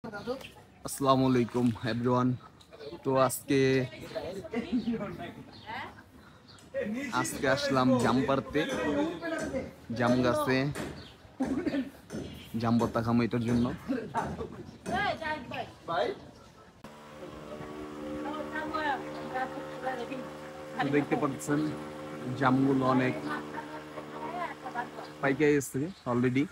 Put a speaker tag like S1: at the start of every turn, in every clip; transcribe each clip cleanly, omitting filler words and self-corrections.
S1: আসসালামু আলাইকুম এভরিওয়ান। তো আজকে আসলাম জাম পাড়তে, জাম গাছে জাম ভর্তা খামো এটার জন্য। দেখতে পাচ্ছেন জামগুলো অনেক পাইকে গেছে অলরেডি।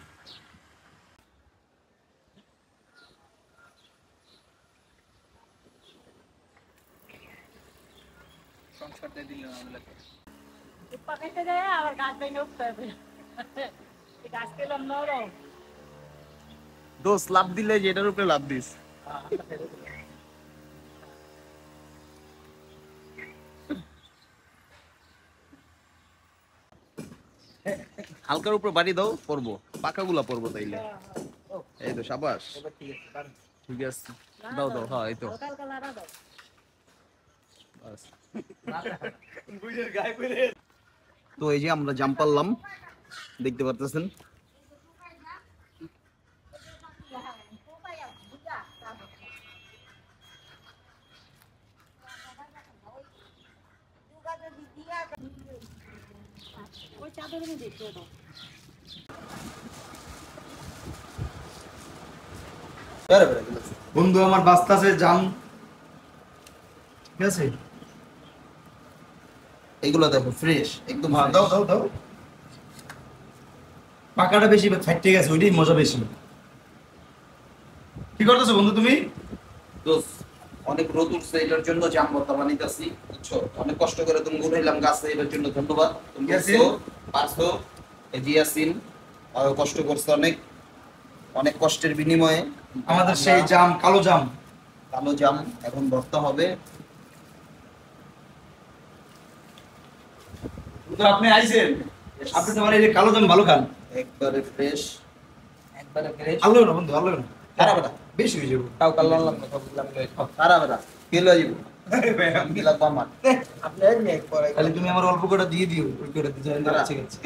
S1: দোষ লাভ দিলে যেটার উপরে লাভ দিস। হালকার উপর বাড়ি দাও, পড়বো পাকাগুলা পড়বো তাইলে। এই তো সাবাস, ঠিক আছে, দাও দাও। হ্যাঁ এই তো তো এই যে আমরা জাম পারলাম, দেখতে পারতেছেন।
S2: বন্ধু আমার বাস্তাছে জাম, ঠিক আছে?
S1: এগুলো দেখো ফ্রেশ একদম।
S2: দাও দাও দাও, পাকাটা বেশি ফাইটে গেছে, ওইটাই মজা বেশি। কি করতেছো বন্ধু তুমি?
S1: দোস্ত অনেক রোদ উঠছে, এটার জন্য জাম ভর্তা বানাইতাছি, বুঝছো? অনেক কষ্ট করে তুমি উঠাইলাম গাছে, এটার জন্য ধন্যবাদ। তুমি পারছো এই যে ইয়াসিন কষ্ট করছে অনেক, অনেক কষ্টের বিনিময়ে
S2: আমাদের সেই জাম, কালো জাম।
S1: কালো জাম এখন ভর্তা হবে।
S2: তো আপনি আইছেন, আপনি তো মানে এই যে কালো জাম ভালো খান,
S1: একবারে ফ্রেশ, একবারে ফ্রেশ।
S2: ভালো না বন্ধু, ভালো না,
S1: খারাপ না,
S2: বেশি হয়ে যাবো।
S1: তাও কালো লাম কথা বললাম লই খারাপ না, কে লই যাব আমি লাগবা আমার। আপনি এক পরে
S2: খালি তুমি আমার অল্প করে দিয়ে দিও, ওই করে দিতে আছে আছে।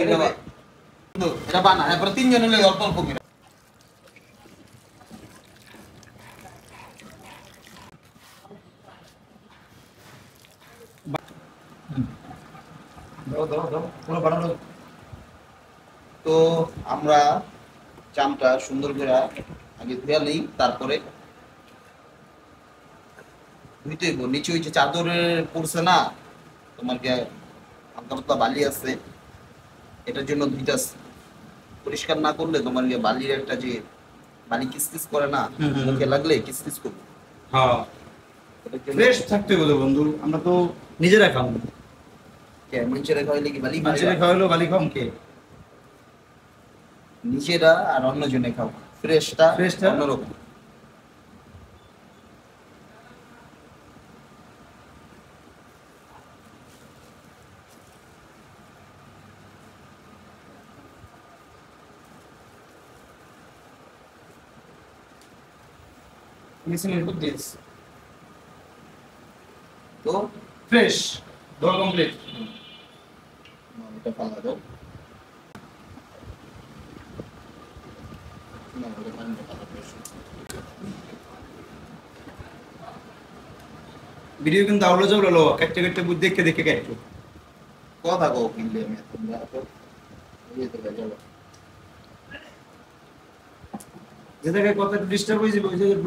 S1: বন্ধু এটা বানা, এরপর তিনজন লই অল্প অল্প করে।
S2: দাও দাও দাও, পুরো বানানো।
S1: তো আমরা জামটা সুন্দর করে আগে ধুয়ে নিই, তারপরে ধুইতে হইব। নিচে ওই যে চাদরের পড়ছে না তোমার কে, হালকা পাতলা বালি আছে, এটার জন্য ধুইতাছি। পরিষ্কার না করলে তোমার কে বালির একটা যে বালি কিসকিস করে না, মুখে লাগলে কিসকিস করবে।
S2: হ্যাঁ, ফ্রেশ থাকতে হবে বন্ধু, আমরা তো নিজেরা খাবো।
S1: কে নিচেরা খাইলে কি বালি
S2: নিজেরা খাওয়াইলো বালি খাম কে?
S1: নিচেরা আর অন্য জনে খাও, ফ্রেশটা অন্যরকম।
S2: Listen to this.
S1: তো
S2: ফ্রেশ ধোয়া কমপ্লিট।
S1: এটা ফালা দাও।
S2: ভিডিও কিন্তু আউলো যাও লো, কাটতে কাটতে বুদ্ধি দেখে দেখে কাটছো।
S1: কথা কও কিনলে আমি তোমরা তো এই তো চলো।
S2: যে জায়গায় কথা ডিস্টার্ব হয়ে যাবে ওই জায়গায়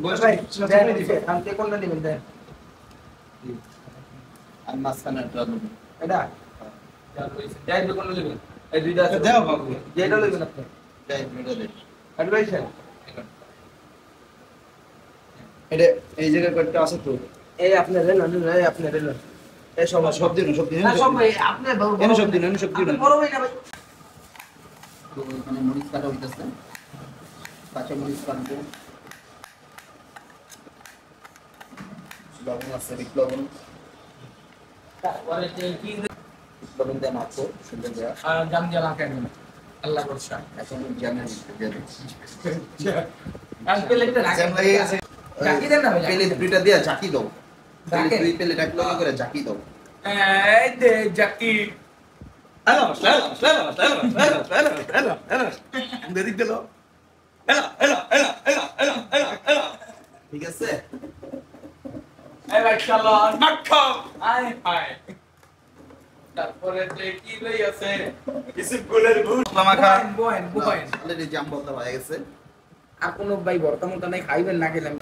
S2: বয়স দিবে।
S3: আনতে কোনটা দিবেন দেন?
S1: আর মাঝখানে একটা
S3: এটা যাই কোনটা দিবেন? এই দুইটা আছে,
S2: দাও বাবু,
S3: যেটা লইবেন আপনি।
S1: যাই ভিডিও দে।
S3: অ্যাডভাইসেন
S2: এটা এই জায়গায় কয়েকটা আছে তো।
S3: এই আপনি রেল এই আপনি রেল
S2: এই সব সব দিন
S3: না সব ভাই আপনি
S2: এনে সব দিন এনে সব দিন।
S3: বড় ভাই না ভাই।
S1: তো এখানে মরিচ কাটা হইতেছে, কাঁচা মরিচ কাটবো, লবণ আছে, বিট লবণ,
S3: পরে কি
S1: লবণ দিয়ে মাখবো সুন্দর করে।
S3: জাম দিয়ে লাগাই দিন আল্লাহ ভরসা।
S1: এখন জানেন দিয়ে দিচ্ছি।
S3: আর প্লেটটা
S2: জ্যাম
S3: রাখেন
S2: লেগে গেছে।
S3: জাকি দেন না ভাই।
S1: পেলে দুইটা দিয়ে ঝাঁকি দাও,
S3: ঝাঁকি?
S1: দুই পেলে এক লগে করে ঝাঁকি দাও।
S3: এই যে Zaki
S2: hello hello hello hello hello hello hello দেরি দিলো।
S1: ঠিক আছে?
S3: এই ভাই চালান মাখো আয় হায় তারপরে তে কি লই আছে
S2: কিছু গোলের ভুল
S3: বহেন
S1: অলরেডি জাম বলতে হয়ে গেছে।
S3: আর কোনো ভাই ভর্তা মতো নাই খাইবেন না গেলাম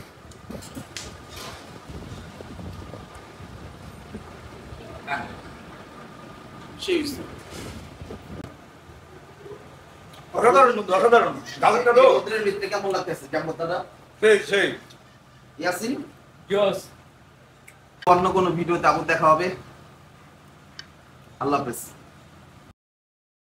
S2: অসাধারণ গাজরটা তো
S1: ওদের ভিতরে কেমন লাগতেছে জাম বলতাটা?
S2: সেই
S1: ইয়াসিন,
S3: জোস
S1: অন্য কোনো ভিডিওতে আবার দেখা হবে। আল্লাহ হাফেজ।